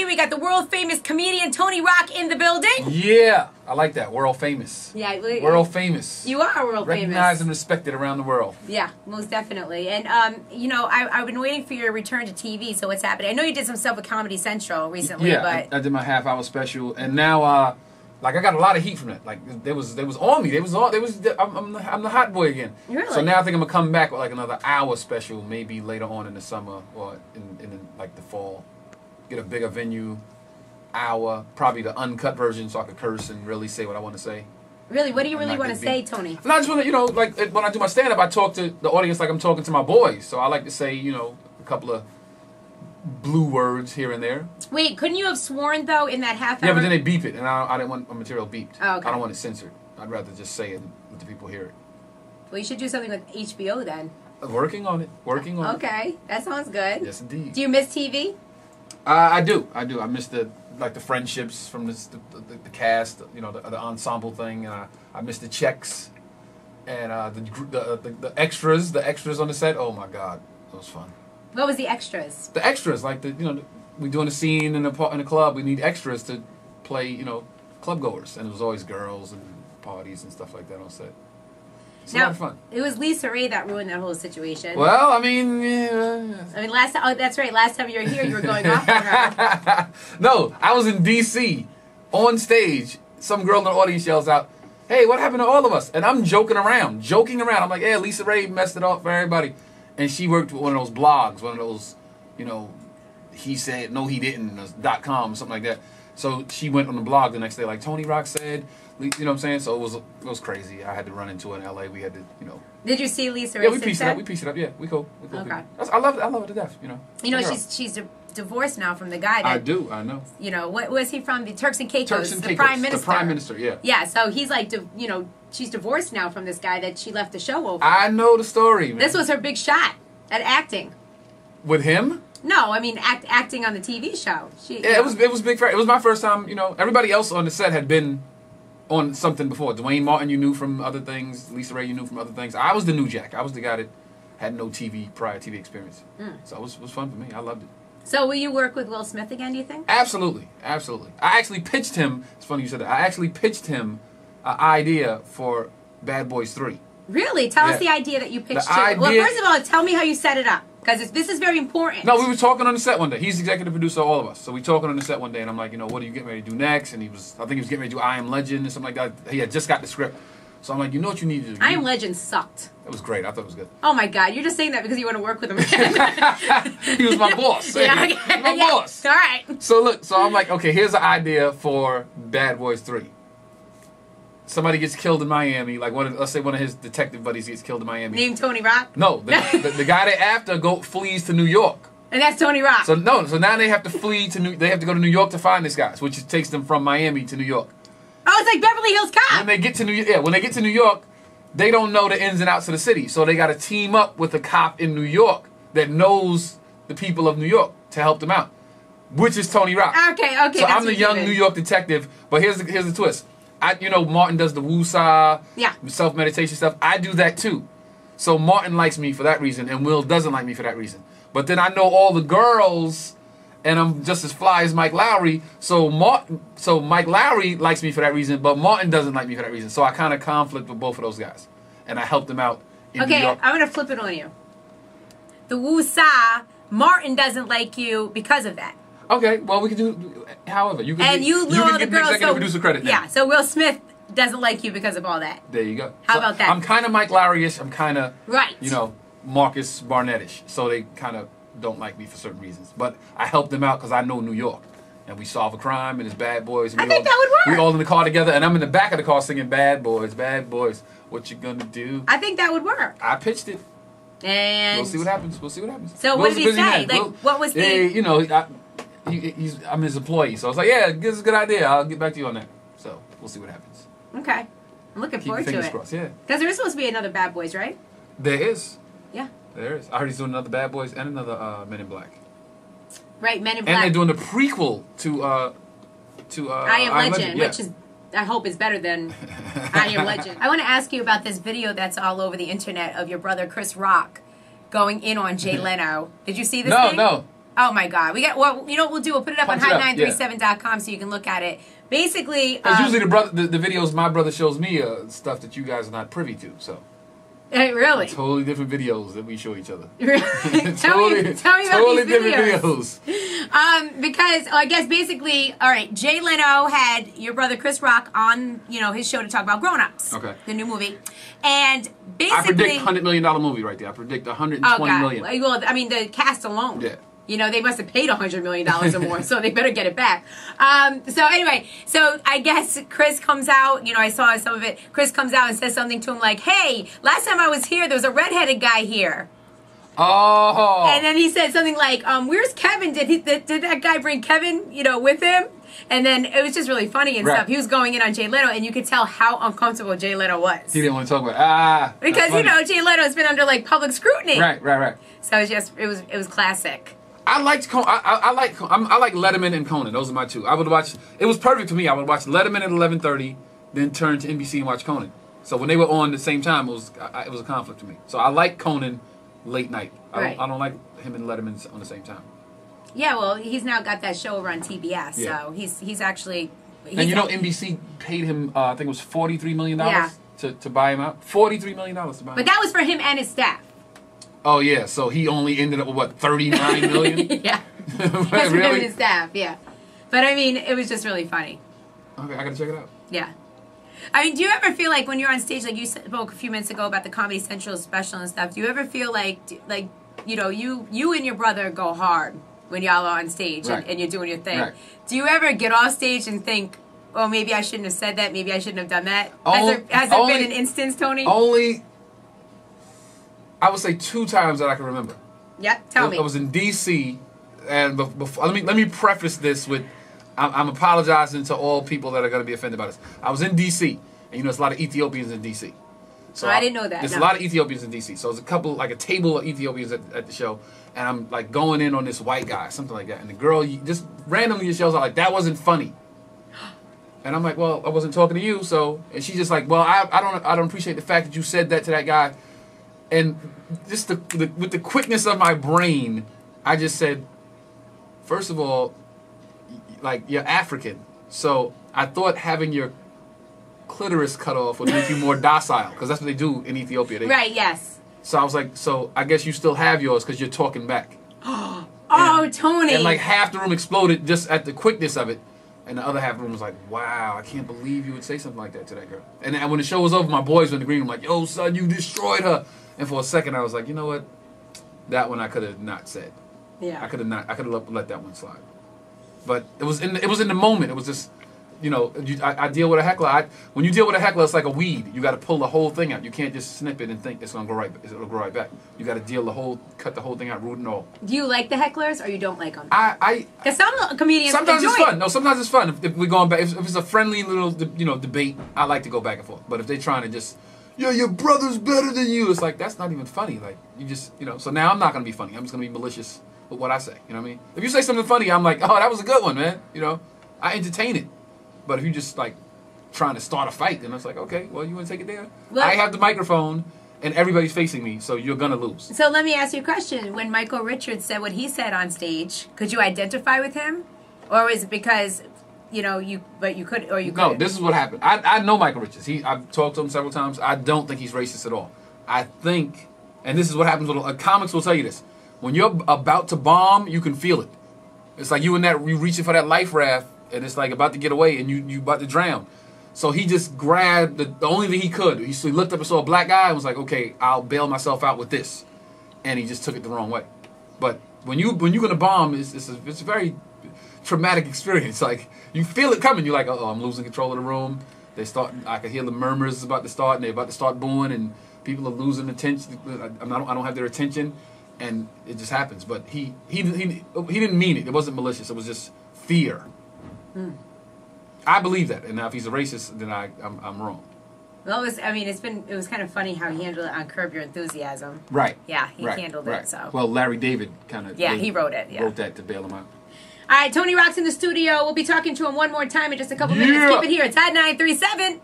We got the world famous comedian Tony Rock in the building. Yeah, I like that. World famous. Yeah, world famous. You are world famous. Recognized and respected around the world. Yeah, most definitely. And you know, I've been waiting for your return to TV. So what's happening? I know you did some stuff with Comedy Central recently. Yeah, but I did my half-hour special, and now like I got a lot of heat from it. Like they was on me. I'm the hot boy again. Really? So now I think I'm gonna come back with like another hour special, maybe later on in the summer or in like the fall. Get a bigger venue, hour, probably the uncut version, so I could curse and really say what I want to say. Really, what do you really want to say, Tony? And I just want to, you know, like when I do my stand-up, I talk to the audience like I'm talking to my boys. So I like to say, you know, a couple of blue words here and there. Wait, couldn't you have sworn though in that half hour? Yeah, but then they beep it, and I didn't want my material beeped. Oh, okay. I don't want it censored. I'd rather just say it and let the people hear it. Well, you should do something with HBO then. Working on it. Working on it. Okay, that sounds good. Yes, indeed. Do you miss TV? I do. I miss the friendships from the cast, you know, the ensemble thing, and I miss the checks and the extras on the set. Oh my God, it was fun. What was the extras? The extras, like we doing a scene in a club. We need extras to play, you know, club goers, and it was always girls and parties and stuff like that on set. It's a lot of fun. It was Lisa Raye that ruined that whole situation. Well, I mean, yeah. I mean, that's right. Last time you were here, you were going off on her. No, I was in D.C. on stage. Some girl in the audience yells out, "Hey, what happened to all of us?" And I'm joking around. I'm like, "Yeah, Lisa Raye messed it up for everybody." And she worked with one of those blogs, one of those, you know, he said, no, he didn't, .com, something like that. So she went on the blog the next day, like, Tony Rock said, you know what I'm saying? So it was crazy. I had to run into it in L.A. We had to, you know. Did you see Lisa Raye? Yeah, we pieced it up. Yeah, we cool. Okay. I love her to death, you know. You know, she's divorced now from the guy that... I know. You know, what was he from? The Turks and Caicos. Turks and the Caicos. Prime Minister. The Prime Minister, yeah. Yeah, so he's like, you know, she's divorced now from this guy that she left the show over. I know the story, man. This was her big shot at acting. With him? No, I mean acting on the TV show. Yeah, it was big. It was my first time. You know, everybody else on the set had been on something before. Dwayne Martin, you knew from other things. Lisa Raye, you knew from other things. I was the new jack. I was the guy that had no prior TV experience. So it was fun for me. I loved it. So will you work with Will Smith again, do you think? Absolutely. Absolutely. I actually pitched him. It's funny you said that. I actually pitched him an idea for Bad Boys 3. Really? Tell us the idea that you pitched him. Well, first of all, tell me how you set it up. Because this is very important. No, we were talking on the set one day. He's executive producer of all of us. So we talking on the set one day, and I'm like, you know, what are you getting ready to do next? And I think he was getting ready to do I Am Legend and something like that. He had just got the script. So I'm like, you know what you need to do? I Am Legend sucked. It was great. I thought it was good. Oh, my God. You're just saying that because you want to work with him. He was my boss. Yeah, okay. He was my boss. All right. So I'm like, okay, here's an idea for Bad Boys 3. Somebody gets killed in Miami, like let's say one of his detective buddies gets killed in Miami. Named Tony Rock? No, the guy they after flees to New York. And that's Tony Rock. So now they have to flee to they have to go to New York to find this guy, which takes them from Miami to New York. Oh, it's like Beverly Hills Cop. When they get to New York, they don't know the ins and outs of the city, so they got to team up with a cop in New York that knows the people of New York to help them out, which is Tony Rock. Okay. So I'm the young New York detective, but here's the twist. You know, Martin does the woo-saw, self-meditation stuff. I do that too. So Martin likes me for that reason, and Will doesn't like me for that reason. But then I know all the girls, and I'm just as fly as Mike Lowry. So Mike Lowry likes me for that reason, but Martin doesn't like me for that reason. So I kind of conflict with both of those guys, and I help them out in New York. I'm gonna flip it on you. The woo-saw, Martin doesn't like you because of that. Okay, well, we can do however. You can get the executive producer credit now. Yeah, so Will Smith doesn't like you because of all that. There you go. How about that? I'm kind of Mike Lowry-ish. I'm kind of, right. You know, Marcus Barnett-ish. So they kind of don't like me for certain reasons. But I help them out because I know New York. And we solve a crime, and it's Bad Boys. And I think that would work. We all in the car together, and I'm in the back of the car singing Bad Boys, what you gonna do? I think that would work. I pitched it. And we'll see what happens. So what did he say? Like, what was the... You know, I'm his employee, so I was like, yeah, this is a good idea. I'll get back to you on that. So we'll see what happens. Okay, I'm looking forward to it. Fingers crossed, yeah. Because there is supposed to be another Bad Boys, right? There is. Yeah. There is. I heard he's doing another Bad Boys and another Men in Black. Right, Men in Black. And they're doing the prequel to I Am Legend, which is, I hope, is better than I Am Legend. I want to ask you about this video that's all over the internet of your brother Chris Rock going in on Jay Leno. Did you see this thing? No. Oh my God. We got, well, you know what we'll do? We'll put it up on hot937.com so you can look at it. Basically, because usually the videos my brother shows me stuff that you guys are not privy to. So. Hey, really? Totally different videos that we show each other. tell me about these videos. Because I guess basically, all right, Jay Leno had your brother Chris Rock on, his show to talk about Grown Ups. Okay. The new movie. And basically, I predict $100 million movie right there. I predict $120 million. Well, I mean, the cast alone. Yeah. They must have paid $100 million or more, so they better get it back. So anyway, I guess Chris comes out, I saw some of it. Chris comes out and says something to him like, hey, last time I was here, there was a redheaded guy here. Oh. And then he said something like, where's Kevin? Did that guy bring Kevin, with him? And then it was just really funny and stuff. He was going in on Jay Leno, and you could tell how uncomfortable Jay Leno was. He didn't want to talk about because Jay Leno's been under public scrutiny. Right. So it was classic. I like Letterman and Conan. Those are my two. I would watch. It was perfect for me. I would watch Letterman at 11:30, then turn to NBC and watch Conan. So when they were on at the same time, it was a conflict for me. So I like Conan late night. I don't like him and Letterman on the same time. Yeah, well, he's now got that show over on TBS, so he's actually. And NBC paid him. I think it was $43 million to buy him out. $43 million to buy him. But that was for him and his staff. Oh, yeah. So he only ended up with, what, $39 million? Yeah. That's for him and his staff, yeah. But, I mean, it was just really funny. Okay, I got to check it out. Yeah. I mean, do you ever feel like when you're on stage, like you spoke a few minutes ago about the Comedy Central special and stuff, do you ever feel like you and your brother go hard when y'all are on stage and you're doing your thing? Right. Do you ever get off stage and think, oh, maybe I shouldn't have said that, maybe I shouldn't have done that? Has there been an instance, Tony? Only... I would say 2 times that I can remember. Yeah, tell me. I was in D.C. and before, let me preface this with I'm apologizing to all people that are going to be offended by this. I was in D.C. and there's a lot of Ethiopians in D.C. So I didn't know that. There's a lot of Ethiopians in D.C. So there's a table of Ethiopians at the show, and I'm going in on this white guy, something like that, and the girl just randomly just yells out that wasn't funny. And I'm like, well, I wasn't talking to you, so, and she's just like, well, I don't appreciate the fact that you said that to that guy. And just with the quickness of my brain, I just said, first of all, you're African. So I thought having your clitoris cut off would make you more docile, because that's what they do in Ethiopia. Right, yes. So I was like, so I guess you still have yours because you're talking back. Tony. And half the room exploded just at the quickness of it. And the other half of the room was like, wow, I can't believe you would say something like that to that girl. And when the show was over, my boys were in the green room like, yo, son, you destroyed her. And for a second, I was like, you know what? That one I could have not said. Yeah. I could have let that one slide. But it was in the moment. It was just, I deal with a heckler. When you deal with a heckler, it's like a weed. You got to pull the whole thing out. You can't just snip it and think it's gonna it'll grow right back. You got to cut the whole thing out, root and all. Do you like the hecklers or you don't like them? Because some comedians sometimes it's fun. No, sometimes it's fun. If we're going back, if it's a friendly little debate, I like to go back and forth. But if they're trying to just your brother's better than you. It's like, that's not even funny. You just, so now I'm not going to be funny. I'm just going to be malicious with what I say. You know what I mean? If you say something funny, I'm like, oh, that was a good one, man. I entertain it. But if you just, trying to start a fight, then it's like, okay, well, you want to take it there? Well, I have the microphone, and everybody's facing me, so you're going to lose. So let me ask you a question. When Michael Richards said what he said on stage, could you identify with him? Or was it because... you could. No, this is what happened. I know Michael Richards. I've talked to him several times. I don't think he's racist at all. I think, and this is what happens with comics will tell you this. When you're about to bomb, you can feel it. It's like you reaching for that life raft, and it's like about to get away, and you about to drown. So he just grabbed the only thing he could. He looked up and saw a black guy and was like, okay, I'll bail myself out with this. And he just took it the wrong way. But when you're going to bomb, it's a very traumatic experience. You feel it coming. You're like, oh, I'm losing control of the room. I can hear the murmurs about to start, and they're about to start booing, and people are losing attention. I don't have their attention, and it just happens. But he didn't mean it. It wasn't malicious. It was just fear. I believe that. And now if he's a racist, then I'm wrong. Well, it was kind of funny how he handled it on Curb Your Enthusiasm. Right. Yeah, he handled it. So. Well, Larry David kind of. Yeah, he wrote it. Yeah. Wrote that to bail him out. All right, Tony Rock's in the studio. We'll be talking to him one more time in just a couple minutes. Keep it here. It's Hot 937.